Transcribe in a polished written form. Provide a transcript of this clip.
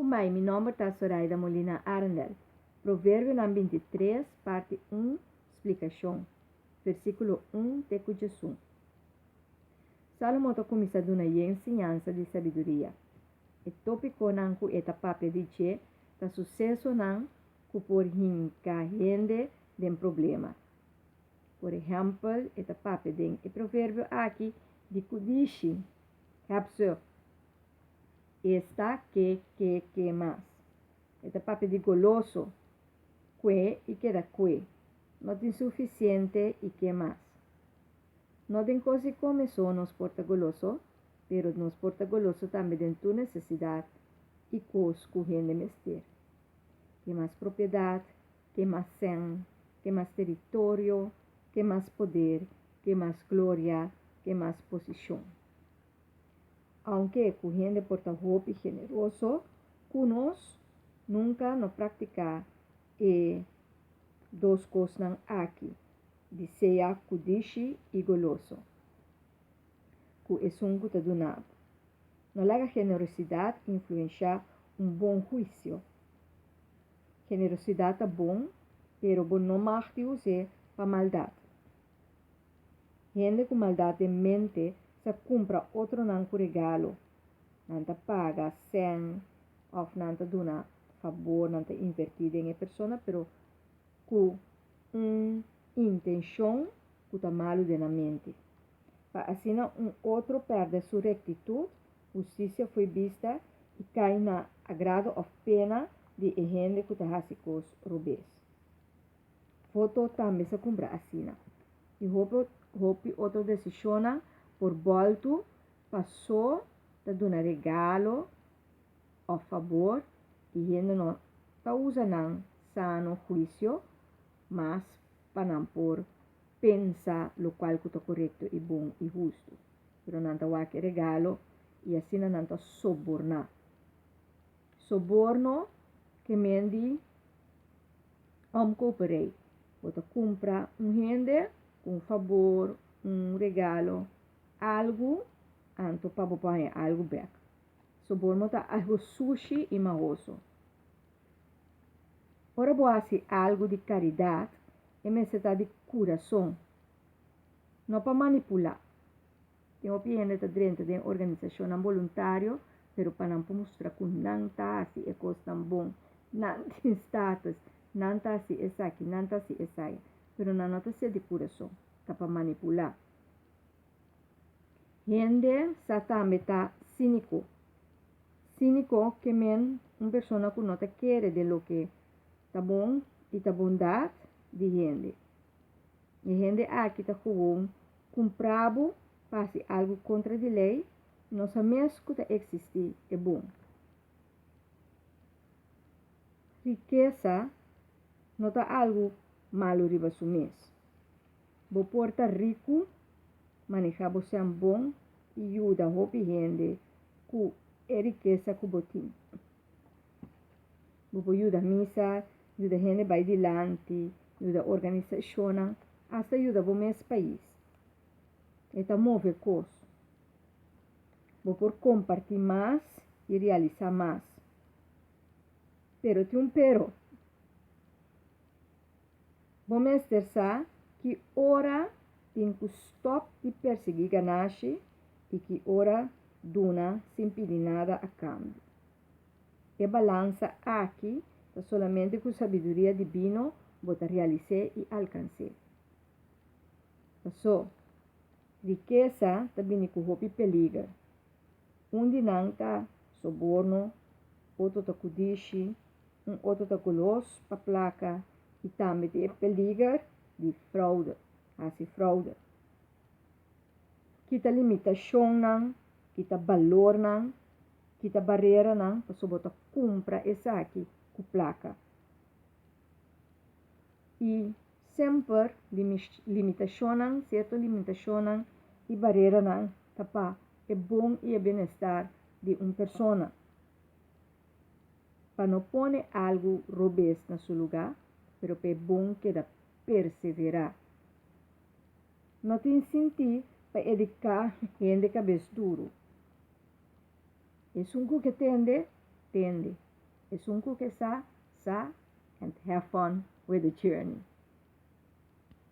mai, mi nome é Soraida Molina Arndel. Provérbio na 23, parte 1, explicação. Versículo 1, de Cujesum. Salomão começa a dar uma ensinança de sabedoria. O tópico não é a papel de que o sucesso não que por hinca gente de problema. Por exemplo, o papel de o provérbio aqui de Kudishi. Capsule. Esta que mais. O papel de goloso. Que e queda que. Não tem suficiente e que mais. Não tem coisa como só nos porta goloso, pero nos porta goloso também tem tua necessidade e coisa que gente mestre. Que mais propriedade, que mais sen, que mais território, que mais poder, que mais glória, que mais posição. Aunque a gente porta roupa generoso, conosco nunca no praticar e duas coisas aqui, de ser kudishi e goloso. Que é um que está donado. Não laga generosidade influenciar bom juízo. Generosidade é bom, pero bom não marque usar para maldade. Gente com maldade em mente se compra outro não com regalo. Não te paga sem, ou não te dona favor, não te invertir em a pessoa, pero com intenção que está malo na mente. Para assim outro perde sua rectitude, justiça foi vista e cai na agrado ou pena de gente que está fazendo robês. Foto também se compra assim. E roupa outra decisão por volta passou a dar regalo ou favor e gente não está usando sano juízo, mas para não por pensa lo qual que está correto e bom e justo. Pero não está que regalo e assim não está sobornar. Soborno que mendi cooperate. Você compra gente com favor, regalo, algo, anto para você algo back. Soborno tá algo sushi e maoso. Ora você algo de caridade, e me está de coração. Não para manipular. Tem gente está dentro de uma organização voluntária, pero para não mostrar que não está assim, é coisa tão bom, não tem status, não está assim, é aqui, não está assim, é aí. Pero não está assim de coração, está para manipular. Gente também está cínico. Cínico que men uma pessoa que não te quer de lo que está bom e está bondade de gente. E gente aqui está jogando comprado para algo contra a lei, não sabe mesmo que existe é bom. Riqueza não está algo malo riba su mês. Bo porta rico, manejar você bom e ajuda a roupa gente que é riqueza que botim. Bo ajuda a missa, ajuda a gente vai adiante, ajuda a organização, até ajuda o mês país. Eta move coisas. Vou por compartilhar mais e realizar mais. Pero tem pero. Vamos estressar que ora tem que stop de perseguir ganache e que ora dona sem pedir nada a cambio. E balança aqui é somente com sabedoria divina vou realizar e alcançar. Passou. Riqueza também com roupa peligro. De não está soborno, outro está kudishi, outro está goloso para placa e também tem peligro de fraude, assim fraude. Kita limitação não, kita valor não, kita barreira não, para sobota compra essa aqui com placa. E sempre limitação não, certa limitação não, e barreira não, tapa é bom e é bem-estar de uma pessoa. Para não pôr algo robês na seu lugar, pero é bom que da perseverar. Não tem sentido para educar gente de cabeça duro. É um que tende. Esunku que sa, and have fun with the journey.